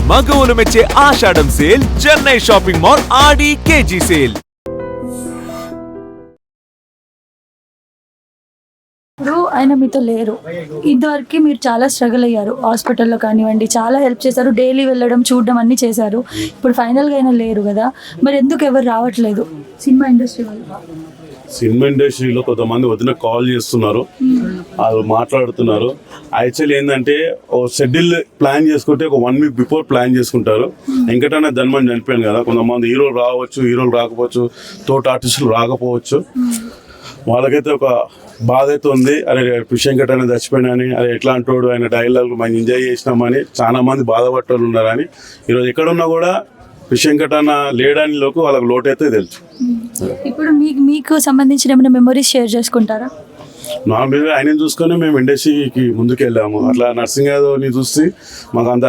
మగవులు మెచ్చే ఆషాఢం sale Chennai shopping mall ఆడి KG sale. ఇప్పుడు ఆయన మీతో లేరు, ఇదివరకు మీరు చాలా స్ట్రగుల్ అయ్యారు, హాస్పిటల్లో కానివ్వండి చాలా హెల్ప్ చేశారు, డైలీ వెళ్ళడం చూడడం అన్నీ చేశారు. ఇప్పుడు ఫైనల్గా అయినా లేరు కదా, మరి ఎందుకు ఎవరు రావట్లేదు సినిమా ఇండస్ట్రీ వాళ్ళు? సినిమా ఇండస్ట్రీలో కొంతమంది వదిన కాల్ చేస్తున్నారు, వాళ్ళు మాట్లాడుతున్నారు. యాక్చువల్లీ ఏంటంటే ఓ షెడ్యూల్ ప్లాన్ చేసుకుంటే ఒక 1 వీక్ బిఫోర్ ప్లాన్ చేసుకుంటారు. వెంకటన్న ధన్మని చనిపోయాను కదా, కొంతమంది హీరోలు రావచ్చు, హీరోలు రాకపోవచ్చు, తోటి ఆర్టిస్టులు రాకపోవచ్చు. వాళ్ళకైతే ఒక బాధ అయితే ఉంది, అరే వెంకటన్న చచ్చిపోయినని, అరే ఎట్లా అంటాడు, ఆయన డైలాగులు మనం ఎంజాయ్ చేసినామని చాలా మంది బాధపడ్డోళ్ళు ఉన్నారని. ఈరోజు ఎక్కడున్నా కూడా వెంకటన్న లేడని లోకు వాళ్ళకి లోటు అయితే తెలుసు. ఇప్పుడు మీకు సంబంధించిన ఏమైనా మెమరీస్ షేర్ చేసుకుంటారా? నార్మల్గా ఆయన చూసుకొని మేము ఇండస్ట్రీకి ముందుకు వెళ్ళాము. అట్లా నర్సింగ్ యాదవ్ని చూసి మాకు అంత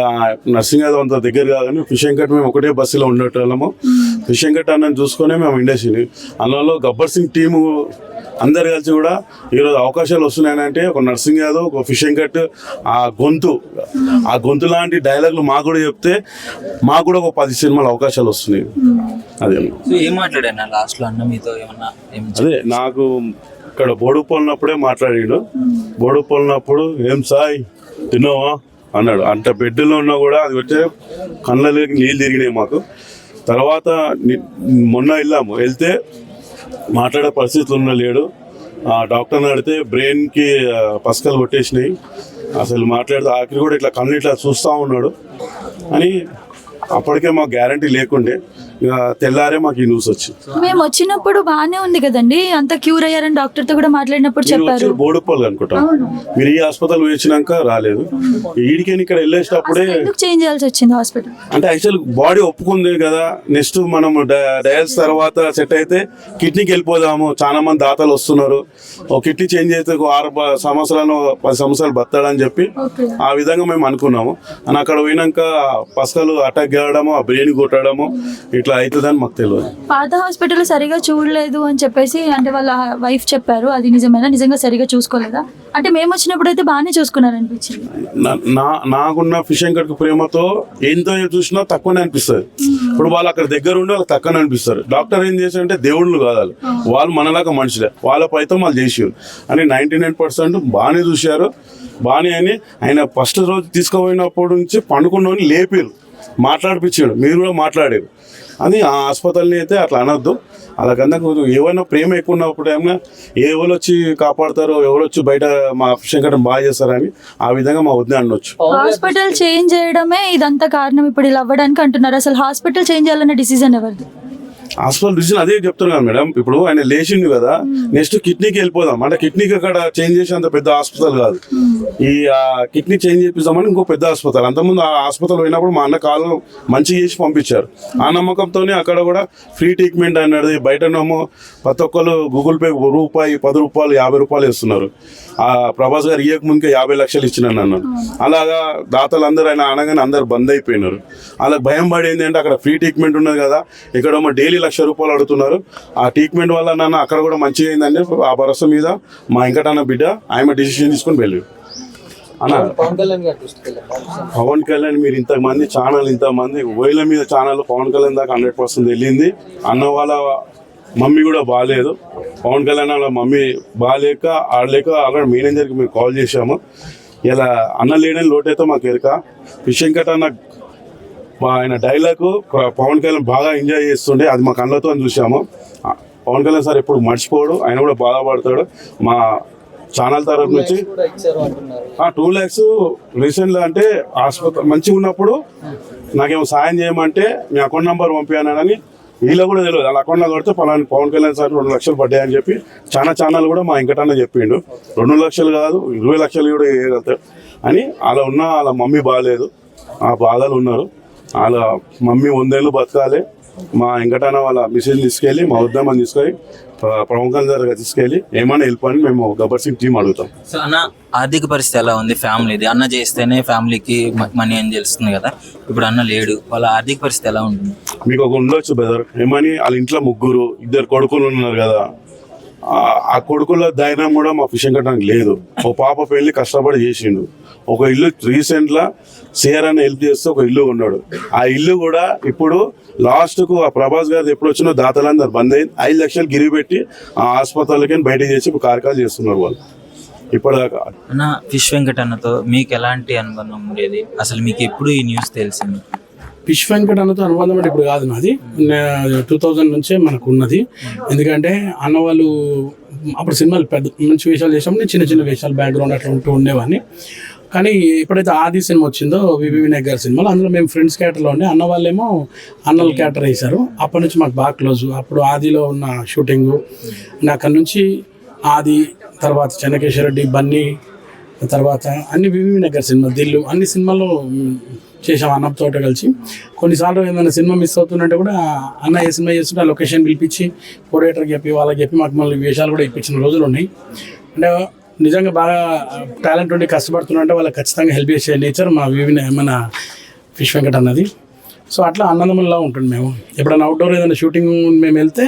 నర్సింగ్ యాదవ్ అంత దగ్గర కాదని వెంకట్ మేము ఒకటే బస్సులో ఉండేటోళ్ళము. వెంకట్ అన్నని చూసుకొని మేము ఇండస్ట్రీని అందులో గబ్బర్ సింగ్ టీము అందరు కలిసి కూడా ఈరోజు అవకాశాలు వస్తున్నాయంటే ఒక నర్సింగ్ యాదవ్, ఒక వెంకట్ ఆ గొంతు లాంటి డైలాగులు మాకు కూడా చెప్తే మాకు కూడా ఒక 10 సినిమాల అవకాశాలు వస్తున్నాయి. అదే అదే నాకు ఇక్కడ బోడుపోలినప్పుడే మాట్లాడాడు. బోడుపోలినప్పుడు ఏం సాయి తిన్నావా అన్నాడు. అంత బెడ్లో ఉన్నా కూడా అది వచ్చే కళ్ళలోకి నీళ్ళు తిరిగినాయి మాకు. తర్వాత మొన్న వెళ్తే మాట్లాడే పరిస్థితులు లేడు. డాక్టర్ని అడిగితే బ్రెయిన్కి పసకలు కొట్టేసినాయి, అసలు మాట్లాడితే ఆఖరి కూడా ఇట్లా కళ్ళు ఇట్లా చూస్తూ ఉన్నాడు అని. అప్పటికే మాకు గ్యారంటీ లేకుండే, ఇక తెల్లారే మాకు ఈ న్యూస్ వచ్చింది. మేము వచ్చినప్పుడు బాగానే ఉంది కదండి, అంత క్యూర్ అయ్యారని డాక్టర్తో కూడా మాట్లాడినప్పుడు చెప్పారు. బోడుపల్లి అనుకుంటా మీరు ఈ హాస్పిటల్ వచ్చినాక రాలేదు. ఈడికి ఇక్కడ వెళ్ళేటప్పుడే చేంజ్ చేయాల్సి వచ్చింది హాస్పిటల్. అంటే యాక్చువల్ బాడీ ఒప్పుకుంది కదా, నెక్స్ట్ మనం డయాలసిస్ తర్వాత సెట్ అయితే కిడ్నీకి వెళ్ళిపోదాము, చాలా మంది దాతలు వస్తున్నారు, ఒక కిడ్నీ చేంజ్ అయితే 6 సంవత్సరాలు 10 సంవత్సరాలు బతాడని చెప్పి ఆ విధంగా మేము అనుకున్నాము. అని అక్కడ పోయినాక పసకలు అటాక్ చేయడము, ఆ బ్రెయిన్ కొట్టడము ఇట్లా అవుతుందని మాకు తెలియదు. పాత హాస్పిటల్ సరిగా చూడలేదు అని చెప్పేసి అంటే వాళ్ళ వైఫ్ చెప్పారు, అది నిజమేనా? నిజంగా సరిగా చూసుకోలేదా? అంటే మేము వచ్చినప్పుడు అయితే బాగానే చూసుకున్నారు అనిపించింది. నాకున్న వెంకట్ ప్రేమతో ఎంతో చూసినా తక్కువనే అనిపిస్తుంది. ఇప్పుడు వాళ్ళు అక్కడ దగ్గర ఉండి వాళ్ళకి తక్కువనే అనిపిస్తారు. డాక్టర్ ఏం చేశారంటే దేవుళ్ళు కాదు, వాళ్ళు మనలాగా మనుషులే, వాళ్ళ పైతో వాళ్ళు చేసారు అని 99% బాగానే చూశారు. బాగానే అని ఆయన ఫస్ట్ రోజు తీసుకుపోయినప్పటి నుంచి పండుకున్నోని లేపారు, మాట్లాడిపించాడు, మీరు కూడా మాట్లాడారు అని. ఆ హాస్పిటల్ని అయితే అట్లా అనొద్దు. అలాగన్నా ఏమైనా ప్రేమ ఎక్కువ ఉన్నప్పుడు ఏమైనా ఎవరు వచ్చి కాపాడతారో, ఎవరు వచ్చి బయట మా వెంకటం బాగా చేస్తారని ఆ విధంగా మా వద్ద అనొచ్చు. హాస్పిటల్ చేంజ్ చేయడమే ఇదంతా కారణం ఇప్పుడు ఇలా అవ్వడానికి అంటున్నారు. అసలు హాస్పిటల్ చేంజ్ చేయాలన్న డిసిజన్ ఎవరిది? హాస్పిటల్ డిసిజన్ అదే చెప్తున్నాను మేడం. ఇప్పుడు ఆయన లేచిండు కదా, నెక్స్ట్ కిడ్నీకి వెళ్ళిపోదాం అంటే కిడ్నీకి అక్కడ చేంజ్ చేసి అంత పెద్ద హాస్పిటల్ కాదు, ఈ కిడ్నీ చేంజ్ చేపిస్తామని ఇంకో పెద్ద హాస్పిటల్. అంతకుముందు ఆ హాస్పిటల్ పోయినప్పుడు మా అన్న కాలు మంచిగా చేసి పంపించారు. ఆ నమ్మకంతోనే అక్కడ కూడా ఫ్రీ ట్రీట్మెంట్ అన్నది. బయటనేమో ప్రతి ఒక్కరు గూగుల్ పే రూపాయి 10 రూపాయలు 50 రూపాయలు ఇస్తున్నారు. ఆ ప్రభాస్ గారు ఇయ్యక ముందుకే 50 లక్షలు ఇచ్చినాను అన్నాను. అలాగా దాతలు అందరూ ఆయన అనగానే అందరు బంద్ అయిపోయినారు. అలా భయం పడి ఏంటంటే అక్కడ ఫ్రీ ట్రీట్మెంట్ ఉన్నది కదా, ఇక్కడ డైలీ 1 లక్ష రూపాయలు అడుగుతున్నారు. ఆ ట్రీట్మెంట్ వల్ల నాన్న అక్కడ కూడా మంచిగా అయిందండి. ఆ భరోసా మీద మా వెంకటన్న బిడ్డ ఆయన డిసిషన్ తీసుకొని వెళ్ళారు అన్నారు. పవన్ కళ్యాణ్ మీరు ఇంతమంది ఛానల్, ఇంతమంది వేల మీద ఛానల్ పవన్ కళ్యాణ్ దాకా 100% వెళ్ళింది. అన్న వాళ్ళ మమ్మీ కూడా బాగాలేదు, పవన్ కళ్యాణ్ వాళ్ళ మమ్మీ బాగాలేక ఆడలేక అక్కడ మేనేజర్కి మేము కాల్ చేశాము. ఇలా అన్న లేడని లోటైతే మాకు ఎరక. వెంకట్ అన్న ఆయన డైలాగ్ పవన్ కళ్యాణ్ బాగా ఎంజాయ్ చేస్తుండే, అది మా కళ్ళతో చూసాము. పవన్ కళ్యాణ్ సార్ ఎప్పుడు మర్చిపోడు, ఆయన కూడా బాధపడతాడు. మా ఛానల్ తరఫు నుంచి 2 lakhs రీసెంట్గా అంటే హాస్పిటల్ మంచిగా ఉన్నప్పుడు నాకేమో సాయం చేయమంటే మీ అకౌంట్ నెంబర్ పంపించానని వీళ్ళు కూడా తెలియదు. వాళ్ళ అకౌంట్లో కొడితే పవన్ కళ్యాణ్ సార్ 2 లక్షలు పడ్డాయని చెప్పి చాలా ఛానల్ కూడా మా వెంకటన్న చెప్పిండు. 2 లక్షలు కాదు 20 లక్షలు కూడా వేయగలుగుతారు అని. అలా ఉన్న వాళ్ళ మమ్మీ బాగాలేదు, ఆ బాధలు ఉన్నారు. వాళ్ళ మమ్మీ 100 ఏళ్ళు బతకాలి. మా వెంకటన్న వాళ్ళ మిషన్ తీసుకెళ్ళి మా ఉద్యమం తీసుకొని పవన్ కళ్యాణ్ గారు తీసుకెళ్ళి ఏమైనా వెళ్ళిపోయి మేము గబ్బర్ సింగ్ టీం అడుగుతాం. సో అన్న ఆర్థిక పరిస్థితి ఎలా ఉంది ఫ్యామిలీది? అన్న చేస్తేనే ఫ్యామిలీకి మనీ అని తెలుస్తుంది కదా, ఇప్పుడు అన్న లేడు, వాళ్ళ ఆర్థిక పరిస్థితి ఎలా ఉంటుంది? మీకు ఒక ఉండొచ్చు బ్రదర్, ఏమని వాళ్ళ ఇంట్లో 3 2 కొడుకులు ఉన్నారు కదా, ఆ కొడుకుల ధైర్యం కూడా మా ఫిషింగ్ కట్టడానికి లేదు. ఓ పాప పెళ్లి కష్టపడి చేసిండు. ఒక ఇల్లు రీసెంట్ లా సిఆర్ అని హెల్ప్ చేస్తే ఒక ఇల్లు ఉన్నాడు. ఆ ఇల్లు కూడా ఇప్పుడు లాస్ట్ కు ఆ ప్రభాస్ గారు ఎప్పుడు వచ్చినా దాతలందరూ బంద్ అయింది. 5 లక్షలు గిరి పెట్టి ఆ ఆసుపత్రులకి బయట చేసి ఇప్పుడు కార్యక్రమాలు చేస్తున్నారు వాళ్ళు ఇప్పటిదాకా. అన్న ఫిష్ వెంకట్ అన్నతో మీకు ఎలాంటి అనుబంధం ఉండేది? అసలు మీకు ఎప్పుడు ఈ న్యూస్ తెలిసింది? ఫిష్ వెంకట్ అన్నతో అనుబంధం అంటే ఇప్పుడు కాదు, నాది 2000 నుంచే మనకు ఉన్నది. ఎందుకంటే అన్న వాళ్ళు అప్పుడు సినిమాలు పెద్ద మంచి వేషాలు చేసాము, నేను చిన్న చిన్న వేషాలు బ్యాక్గ్రౌండ్ అట్లా ఉంటూ ఉండేవాడిని. కానీ ఎప్పుడైతే ఆది సినిమా వచ్చిందో వివి వినాయక్ గారి సినిమాలో, అందులో మేము ఫ్రెండ్స్ క్యారెక్టర్లో ఉండే, అన్న వాళ్ళేమో అన్నల క్యారెక్టర్ వేశారు. అప్పటి నుంచి మాకు బాగా క్లోజ్. అప్పుడు ఆదిలో ఉన్న షూటింగు, అక్కడి నుంచి ఆది, తర్వాత చెన్నకేశ్వర రెడ్డి, బన్నీ, తర్వాత అన్ని వివి వినాయక్ గారి సినిమా, దిల్లు, అన్ని సినిమాల్లో చేసాం అన్నతో కలిసి. కొన్నిసార్లు ఏమైనా సినిమా మిస్ అవుతుందంటే కూడా అన్న ఏ సినిమా చేస్తుంటే ఆ లొకేషన్ పిలిపించి కోఆర్డినేటర్కి చెప్పి వాళ్ళకి చెప్పి మాకు మళ్ళీ వేషాలు కూడా ఇప్పించిన రోజులు ఉన్నాయి. అంటే నిజంగా బాగా టాలెంట్ ఉండి కష్టపడుతున్నంటే వాళ్ళకి ఖచ్చితంగా హెల్ప్ చేసే నేచర్ మన ఫిష్ వెంకట్ అన్నది. సో అట్లా అన్నదమ్ములా ఉంటుంది. మేము ఎప్పుడైనా అవుట్డోర్ ఏదైనా షూటింగ్ మేము వెళ్తే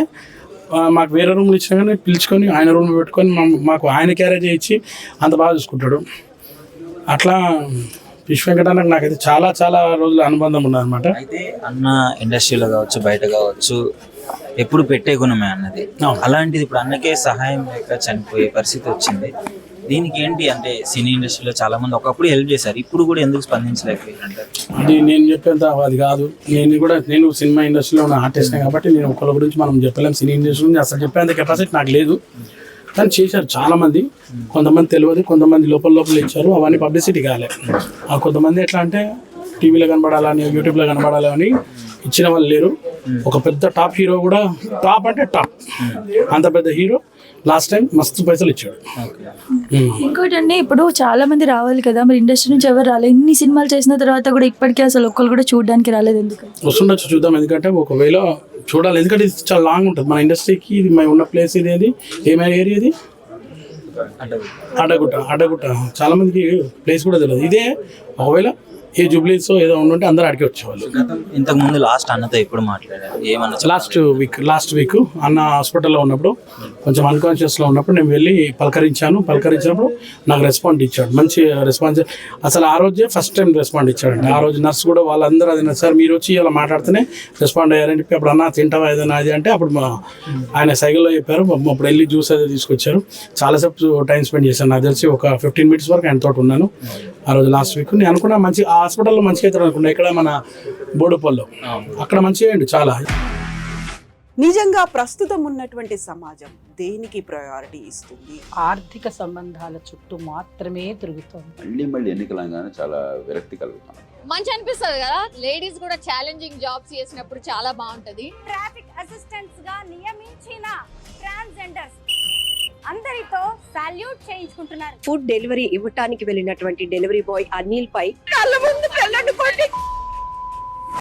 మాకు వేరే రూమ్లు ఇచ్చినా కానీ పిలుచుకొని ఆయన రూమ్ పెట్టుకొని మాకు ఆయన క్యారేజ్ ఇచ్చి అంత బాగా చూసుకుంటాడు. అట్లా ఫిష్ వెంకట్ అన్నకు నాకైతే చాలా చాలా రోజుల అనుబంధం ఉన్నదన్నమాట. అయితే అన్న ఇండస్ట్రీలో కావచ్చు, బయట కావచ్చు, ఎప్పుడు పెట్టే గుణమే అన్నది. అలాంటిది ఇప్పుడు అన్నకే సహాయం లేక చనిపోయే పరిస్థితి వచ్చింది. దీనికి ఏంటి అంటే సినీ ఇండస్ట్రీలో చాలా మంది ఒకప్పుడు హెల్ప్ చేశారు, ఇప్పుడు కూడా ఎందుకు స్పందించలేకపోయారంటారు? అది నేను చెప్పేంత అది కాదు. నేను సినిమా ఇండస్ట్రీలో ఉన్న ఆర్టిస్ట్నే కాబట్టి నేను ఒకళ్ళ గురించి మనం చెప్పలేం. సినీ ఇండస్ట్రీ గురించి అసలు చెప్పేంత కెపాసిటీ నాకు లేదు. కానీ చేశారు చాలామంది. కొంతమంది తెలియదు, కొంతమంది లోపల ఇచ్చారు, అవన్నీ పబ్లిసిటీ కాలే. కొంతమంది ఎట్లా అంటే టీవీలో కనబడాలని, యూట్యూబ్లో కనబడాలని ఇచ్చిన వాళ్ళు లేరు. ఒక పెద్ద టాప్ హీరో కూడా, టాప్ అంటే టాప్, అంత పెద్ద హీరో లాస్ట్ టైం మస్తు పైసలు ఇచ్చాడు. ఇంకోటండి, ఇప్పుడు చాలా మంది రావాలి కదా, మరి ఇండస్ట్రీ నుంచి ఎవరు రాలేదు. ఇన్ని సినిమాలు చేసిన తర్వాత కూడా ఇప్పటికీ అసలు ఒక్కరు కూడా చూడడానికి రాలేదు. ఎందుకు వస్తుండొచ్చు, చూద్దాం. ఎందుకంటే ఒకవేళ చూడాలి, ఎందుకంటే ఇది చాలా లాంగ్ ఉంటుంది మన ఇండస్ట్రీకి. ఇది మేము ఉన్న ప్లేస్ ఇది ఏమైనా ఏరియా ఇది అడ్డగుట్ట. చాలా మందికి ప్లేస్ కూడా తెలియదు. ఇదే ఒకవేళ ఏ జూబ్లీస్ ఏదో ఉంటే అందరూ అడిగి వచ్చేవాళ్ళు. ఇంతకు ముందు లాస్ట్ అన్నతో ఎప్పుడు మాట్లాడారు? ఏమన్నా లాస్ట్ వీక్ అన్న హాస్పిటల్లో ఉన్నప్పుడు, కొంచెం అన్కాన్షియస్లో ఉన్నప్పుడు నేను వెళ్ళి పలకరించినప్పుడు నాకు రెస్పాండ్ ఇచ్చాడు. మంచి రెస్పాన్స్. అసలు ఆ రోజే ఫస్ట్ టైం రెస్పాండ్ ఇచ్చాడంటే. ఆ రోజు నర్స్ కూడా వాళ్ళందరూ అది సార్ మీరు వచ్చి ఇలా మాట్లాడితేనే రెస్పాండ్ అయ్యారని చెప్పి, అప్పుడు అన్న తింటావా ఏదైనా అది అంటే అప్పుడు ఆయన సైకిల్లో చెప్పారు. అప్పుడు వెళ్ళి జ్యూస్ అయితే తీసుకొచ్చారు. చాలాసేపు టైం స్పెండ్ చేశాను. నాకు తెలిసి ఒక 15 minutes వరకు ఆయన తోటి ఉన్నాను ఆ రోజు లాస్ట్ వీక్. నేను అనుకున్నా మంచి ఆ హాస్పిటల్లో మంచిగా అవుతాడు అనుకున్నా. ఇక్కడ మన బోడుపల్లో అక్కడ మంచిగా అయ్యండి చాలా. నిజంగా ప్రస్తుతం ఉన్నటువంటి సమాజం దేనికి ప్రయారిటీ ఇస్తుంది? ఆర్థిక సంబంధాల చుట్టూ మాత్రమే తిరుగుతుంది. మళ్ళీ ఎన్నికలంగానే చాలా విరక్తి కలుగుతాను. మంచి అనిపిస్తుంది కదా, లేడీస్ కూడా ఛాలెంజింగ్ జాబ్స్ చేసినప్పుడు చాలా బాగుంటది. ట్రాఫిక్ అసిస్టెంట్స్ గా నియమించిన ట్రాన్స్జెండర్స్ అందరితో సాల్యూట్ చేయించుకుంటున్నారు. ఫుడ్ డెలివరీ ఇవ్వటానికి వెళ్ళినటువంటి డెలివరీ బాయ్ అనిల్ పై కళ్ళ ముందు పెళ్ళండి